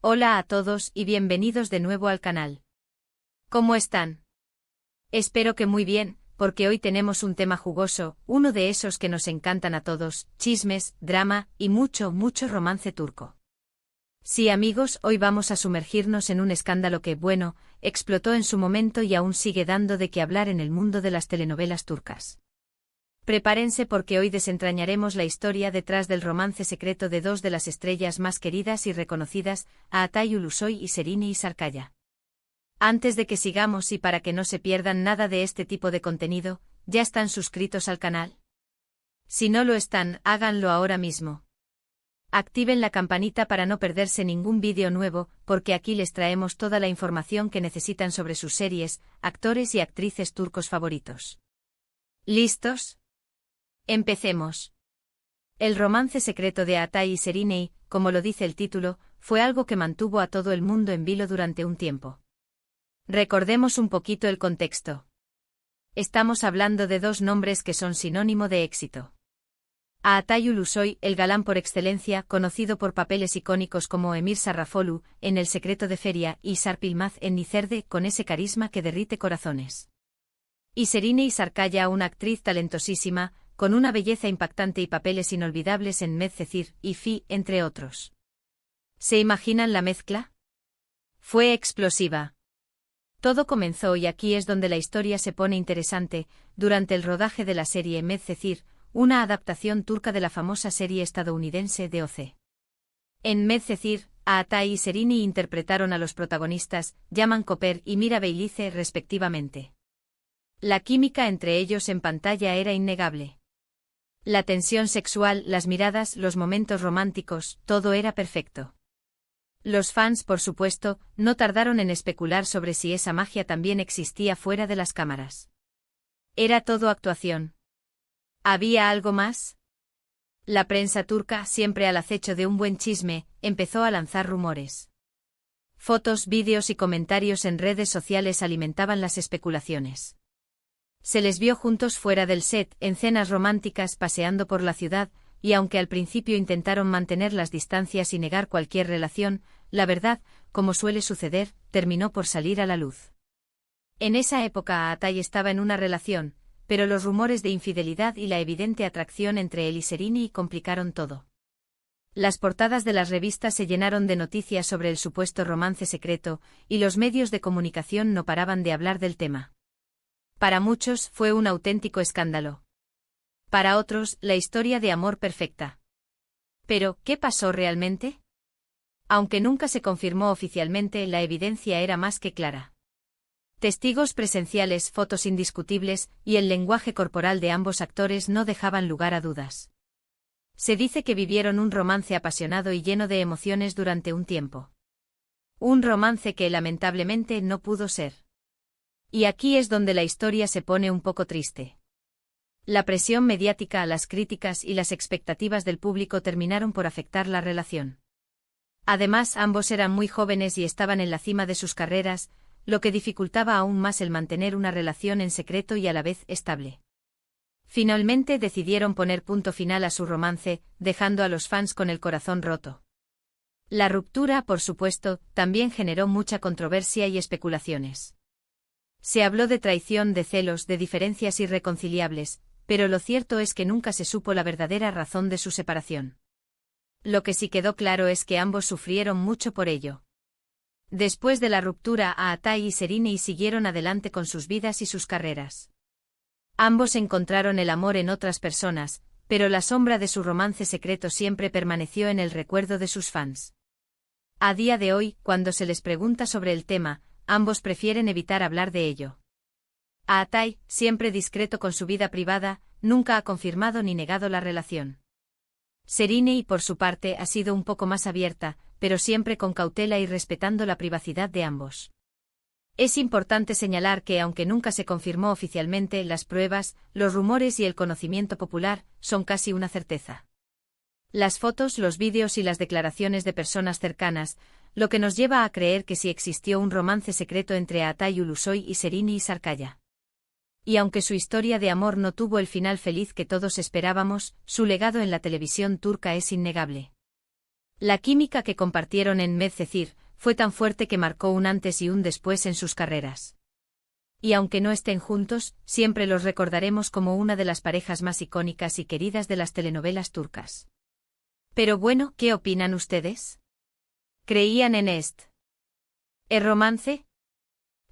Hola a todos y bienvenidos de nuevo al canal. ¿Cómo están? Espero que muy bien, porque hoy tenemos un tema jugoso, uno de esos que nos encantan a todos, chismes, drama y mucho romance turco. Sí amigos, hoy vamos a sumergirnos en un escándalo que, bueno, explotó en su momento y aún sigue dando de qué hablar en el mundo de las telenovelas turcas. Prepárense porque hoy desentrañaremos la historia detrás del romance secreto de dos de las estrellas más queridas y reconocidas, Atay Ulusoy y Serine Sarıkaya. Antes de que sigamos y para que no se pierdan nada de este tipo de contenido, ¿ya están suscritos al canal? Si no lo están, háganlo ahora mismo. Activen la campanita para no perderse ningún vídeo nuevo, porque aquí les traemos toda la información que necesitan sobre sus series, actores y actrices turcos favoritos. ¿Listos? Empecemos. El romance secreto de Atay y Serine, como lo dice el título, fue algo que mantuvo a todo el mundo en vilo durante un tiempo. Recordemos un poquito el contexto. Estamos hablando de dos nombres que son sinónimo de éxito. Atay Ulusoy, el galán por excelencia, conocido por papeles icónicos como Emir Sarrafolu, en El secreto de Feria, y Sarp Yılmaz en Nicerde, con ese carisma que derrite corazones. Y Serine Sarıkaya, una actriz talentosísima, con una belleza impactante y papeles inolvidables en Medcezir y Fi, entre otros. ¿Se imaginan la mezcla? Fue explosiva. Todo comenzó, y aquí es donde la historia se pone interesante, durante el rodaje de la serie Medcezir, una adaptación turca de la famosa serie estadounidense de OC. En Medcezir, Atay y Serine interpretaron a los protagonistas, Yaman Koper y Mira Beylice respectivamente. La química entre ellos en pantalla era innegable. La tensión sexual, las miradas, los momentos románticos, todo era perfecto. Los fans, por supuesto, no tardaron en especular sobre si esa magia también existía fuera de las cámaras. ¿Era todo actuación? ¿Había algo más? La prensa turca, siempre al acecho de un buen chisme, empezó a lanzar rumores. Fotos, vídeos y comentarios en redes sociales alimentaban las especulaciones. Se les vio juntos fuera del set, en cenas románticas, paseando por la ciudad, y aunque al principio intentaron mantener las distancias y negar cualquier relación, la verdad, como suele suceder, terminó por salir a la luz. En esa época Atay estaba en una relación, pero los rumores de infidelidad y la evidente atracción entre él y Serine complicaron todo. Las portadas de las revistas se llenaron de noticias sobre el supuesto romance secreto, y los medios de comunicación no paraban de hablar del tema. Para muchos fue un auténtico escándalo. Para otros, la historia de amor perfecta. Pero, ¿qué pasó realmente? Aunque nunca se confirmó oficialmente, la evidencia era más que clara. Testigos presenciales, fotos indiscutibles, y el lenguaje corporal de ambos actores no dejaban lugar a dudas. Se dice que vivieron un romance apasionado y lleno de emociones durante un tiempo. Un romance que lamentablemente no pudo ser. Y aquí es donde la historia se pone un poco triste. La presión mediática, las críticas y las expectativas del público terminaron por afectar la relación. Además, ambos eran muy jóvenes y estaban en la cima de sus carreras, lo que dificultaba aún más el mantener una relación en secreto y a la vez estable. Finalmente decidieron poner punto final a su romance, dejando a los fans con el corazón roto. La ruptura, por supuesto, también generó mucha controversia y especulaciones. Se habló de traición, de celos, de diferencias irreconciliables, pero lo cierto es que nunca se supo la verdadera razón de su separación. Lo que sí quedó claro es que ambos sufrieron mucho por ello. Después de la ruptura, Atay y Serine siguieron adelante con sus vidas y sus carreras. Ambos encontraron el amor en otras personas, pero la sombra de su romance secreto siempre permaneció en el recuerdo de sus fans. A día de hoy, cuando se les pregunta sobre el tema, ambos prefieren evitar hablar de ello. Atay, siempre discreto con su vida privada, nunca ha confirmado ni negado la relación. Serine, por su parte, ha sido un poco más abierta, pero siempre con cautela y respetando la privacidad de ambos. Es importante señalar que, aunque nunca se confirmó oficialmente, las pruebas, los rumores y el conocimiento popular son casi una certeza. Las fotos, los vídeos y las declaraciones de personas cercanas, lo que nos lleva a creer que sí existió un romance secreto entre Atay Ulusoy y Serine Sarıkaya. Y aunque su historia de amor no tuvo el final feliz que todos esperábamos, su legado en la televisión turca es innegable. La química que compartieron en Medcezir fue tan fuerte que marcó un antes y un después en sus carreras. Y aunque no estén juntos, siempre los recordaremos como una de las parejas más icónicas y queridas de las telenovelas turcas. Pero bueno, ¿qué opinan ustedes? ¿Creían en el romance?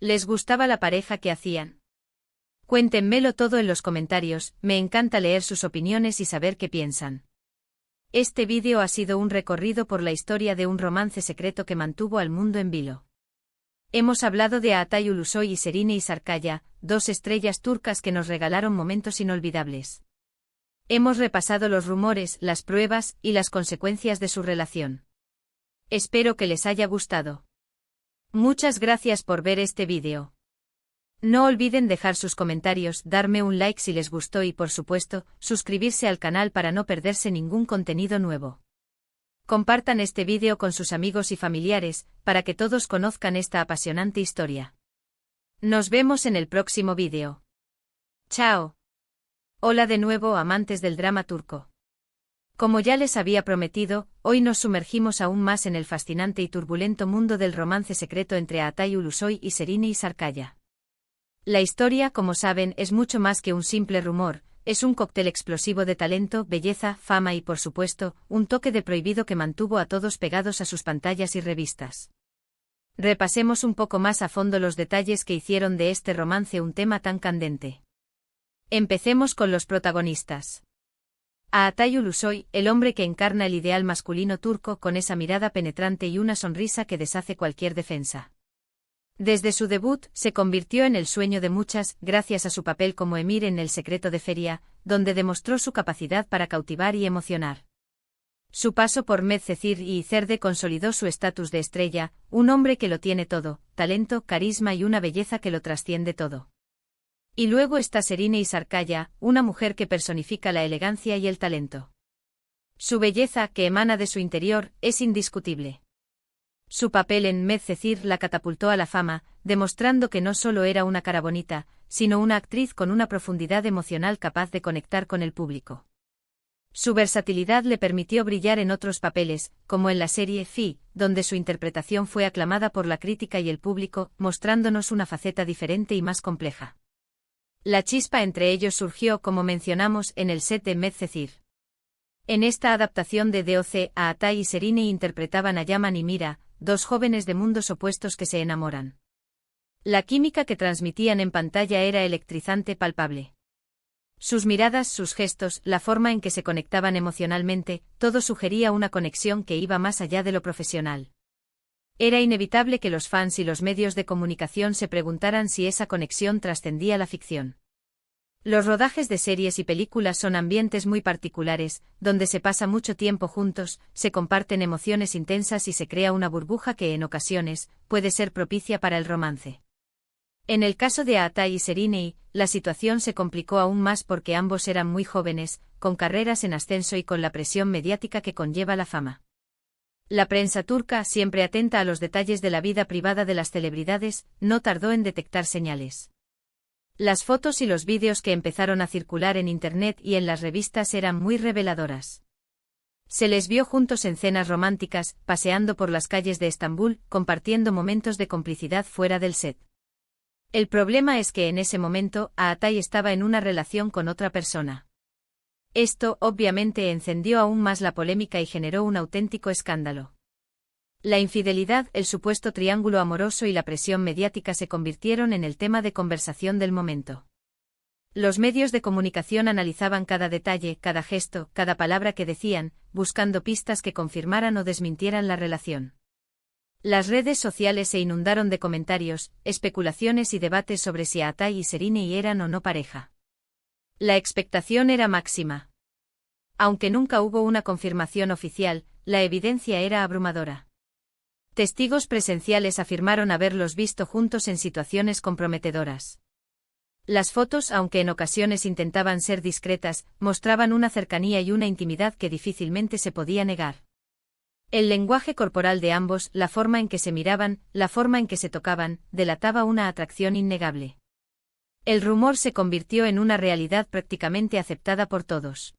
¿Les gustaba la pareja que hacían? Cuéntenmelo todo en los comentarios, me encanta leer sus opiniones y saber qué piensan. Este vídeo ha sido un recorrido por la historia de un romance secreto que mantuvo al mundo en vilo. Hemos hablado de Altay Ulusoy y Serine Sarıkaya, dos estrellas turcas que nos regalaron momentos inolvidables. Hemos repasado los rumores, las pruebas y las consecuencias de su relación. Espero que les haya gustado. Muchas gracias por ver este vídeo. No olviden dejar sus comentarios, darme un like si les gustó y por supuesto, suscribirse al canal para no perderse ningún contenido nuevo. Compartan este vídeo con sus amigos y familiares, para que todos conozcan esta apasionante historia. Nos vemos en el próximo vídeo. Chao. Hola de nuevo, amantes del drama turco. Como ya les había prometido, hoy nos sumergimos aún más en el fascinante y turbulento mundo del romance secreto entre Altay Ulusoy y Serine Sarıkaya. La historia, como saben, es mucho más que un simple rumor, es un cóctel explosivo de talento, belleza, fama y, por supuesto, un toque de prohibido que mantuvo a todos pegados a sus pantallas y revistas. Repasemos un poco más a fondo los detalles que hicieron de este romance un tema tan candente. Empecemos con los protagonistas. Altay Ulusoy, el hombre que encarna el ideal masculino turco con esa mirada penetrante y una sonrisa que deshace cualquier defensa. Desde su debut, se convirtió en el sueño de muchas, gracias a su papel como emir en El secreto de Feria, donde demostró su capacidad para cautivar y emocionar. Su paso por Medcezir y Izerde consolidó su estatus de estrella, un hombre que lo tiene todo, talento, carisma y una belleza que lo trasciende todo. Y luego está Serine Sarıkaya, una mujer que personifica la elegancia y el talento. Su belleza, que emana de su interior, es indiscutible. Su papel en Medcezir la catapultó a la fama, demostrando que no solo era una cara bonita, sino una actriz con una profundidad emocional capaz de conectar con el público. Su versatilidad le permitió brillar en otros papeles, como en la serie Fi, donde su interpretación fue aclamada por la crítica y el público, mostrándonos una faceta diferente y más compleja. La chispa entre ellos surgió, como mencionamos, en el set de Medcezir. En esta adaptación de DOC, Altay y Serine interpretaban a Yaman y Mira, dos jóvenes de mundos opuestos que se enamoran. La química que transmitían en pantalla era electrizante, palpable. Sus miradas, sus gestos, la forma en que se conectaban emocionalmente, todo sugería una conexión que iba más allá de lo profesional. Era inevitable que los fans y los medios de comunicación se preguntaran si esa conexión trascendía la ficción. Los rodajes de series y películas son ambientes muy particulares, donde se pasa mucho tiempo juntos, se comparten emociones intensas y se crea una burbuja que en ocasiones puede ser propicia para el romance. En el caso de Altay y Serine, la situación se complicó aún más porque ambos eran muy jóvenes, con carreras en ascenso y con la presión mediática que conlleva la fama. La prensa turca, siempre atenta a los detalles de la vida privada de las celebridades, no tardó en detectar señales. Las fotos y los vídeos que empezaron a circular en Internet y en las revistas eran muy reveladoras. Se les vio juntos en cenas románticas, paseando por las calles de Estambul, compartiendo momentos de complicidad fuera del set. El problema es que en ese momento, Altay estaba en una relación con otra persona. Esto, obviamente, encendió aún más la polémica y generó un auténtico escándalo. La infidelidad, el supuesto triángulo amoroso y la presión mediática se convirtieron en el tema de conversación del momento. Los medios de comunicación analizaban cada detalle, cada gesto, cada palabra que decían, buscando pistas que confirmaran o desmintieran la relación. Las redes sociales se inundaron de comentarios, especulaciones y debates sobre si Altay y Serine eran o no pareja. La expectación era máxima. Aunque nunca hubo una confirmación oficial, la evidencia era abrumadora. Testigos presenciales afirmaron haberlos visto juntos en situaciones comprometedoras. Las fotos, aunque en ocasiones intentaban ser discretas, mostraban una cercanía y una intimidad que difícilmente se podía negar. El lenguaje corporal de ambos, la forma en que se miraban, la forma en que se tocaban, delataba una atracción innegable. El rumor se convirtió en una realidad prácticamente aceptada por todos.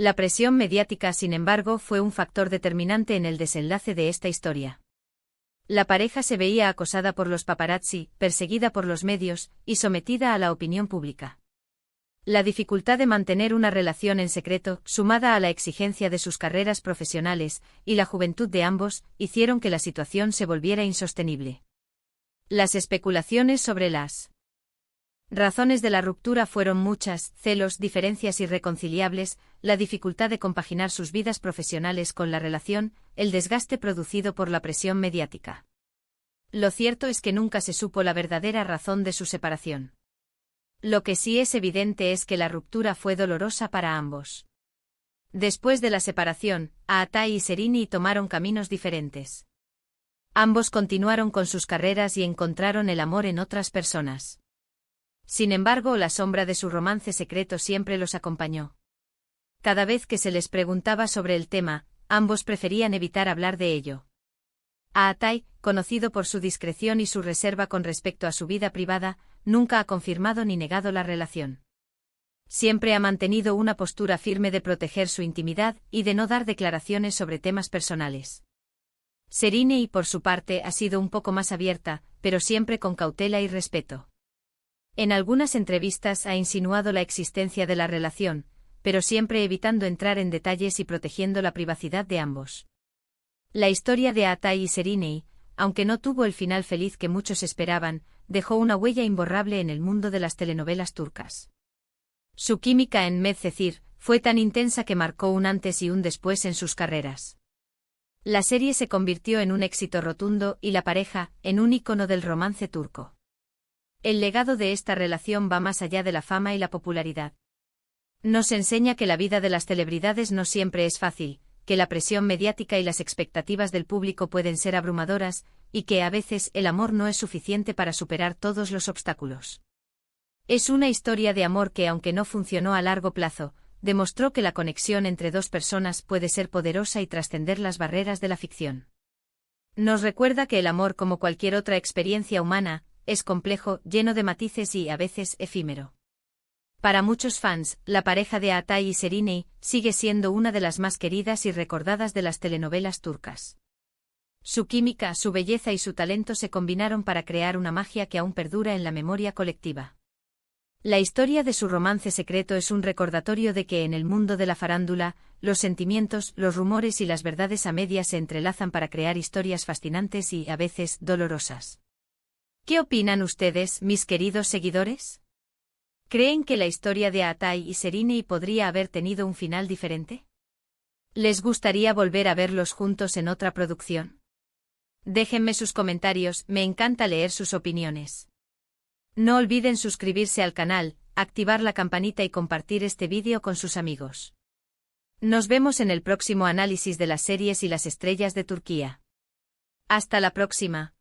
La presión mediática, sin embargo, fue un factor determinante en el desenlace de esta historia. La pareja se veía acosada por los paparazzi, perseguida por los medios, y sometida a la opinión pública. La dificultad de mantener una relación en secreto, sumada a la exigencia de sus carreras profesionales, y la juventud de ambos, hicieron que la situación se volviera insostenible. Las especulaciones sobre las razones de la ruptura fueron muchas: celos, diferencias irreconciliables, la dificultad de compaginar sus vidas profesionales con la relación, el desgaste producido por la presión mediática. Lo cierto es que nunca se supo la verdadera razón de su separación. Lo que sí es evidente es que la ruptura fue dolorosa para ambos. Después de la separación, Aatai y Serrini tomaron caminos diferentes. Ambos continuaron con sus carreras y encontraron el amor en otras personas. Sin embargo, la sombra de su romance secreto siempre los acompañó. Cada vez que se les preguntaba sobre el tema, ambos preferían evitar hablar de ello. Aatai, conocido por su discreción y su reserva con respecto a su vida privada, nunca ha confirmado ni negado la relación. Siempre ha mantenido una postura firme de proteger su intimidad y de no dar declaraciones sobre temas personales. Serrini, por su parte, ha sido un poco más abierta, pero siempre con cautela y respeto. En algunas entrevistas ha insinuado la existencia de la relación, pero siempre evitando entrar en detalles y protegiendo la privacidad de ambos. La historia de Aatai y Serrini, aunque no tuvo el final feliz que muchos esperaban, dejó una huella imborrable en el mundo de las telenovelas turcas. Su química en Medcezir fue tan intensa que marcó un antes y un después en sus carreras. La serie se convirtió en un éxito rotundo y la pareja, en un ícono del romance turco. El legado de esta relación va más allá de la fama y la popularidad. Nos enseña que la vida de las celebridades no siempre es fácil, que la presión mediática y las expectativas del público pueden ser abrumadoras, y que a veces el amor no es suficiente para superar todos los obstáculos. Es una historia de amor que, aunque no funcionó a largo plazo, demostró que la conexión entre dos personas puede ser poderosa y trascender las barreras de la ficción. Nos recuerda que el amor, como cualquier otra experiencia humana, es complejo, lleno de matices y, a veces, efímero. Para muchos fans, la pareja de Aatai y Serrini sigue siendo una de las más queridas y recordadas de las telenovelas turcas. Su química, su belleza y su talento se combinaron para crear una magia que aún perdura en la memoria colectiva. La historia de su romance secreto es un recordatorio de que en el mundo de la farándula, los sentimientos, los rumores y las verdades a medias se entrelazan para crear historias fascinantes y, a veces, dolorosas. ¿Qué opinan ustedes, mis queridos seguidores? ¿Creen que la historia de Aatai y Serrini podría haber tenido un final diferente? ¿Les gustaría volver a verlos juntos en otra producción? Déjenme sus comentarios, me encanta leer sus opiniones. No olviden suscribirse al canal, activar la campanita y compartir este vídeo con sus amigos. Nos vemos en el próximo análisis de las series y las estrellas de Turquía. Hasta la próxima.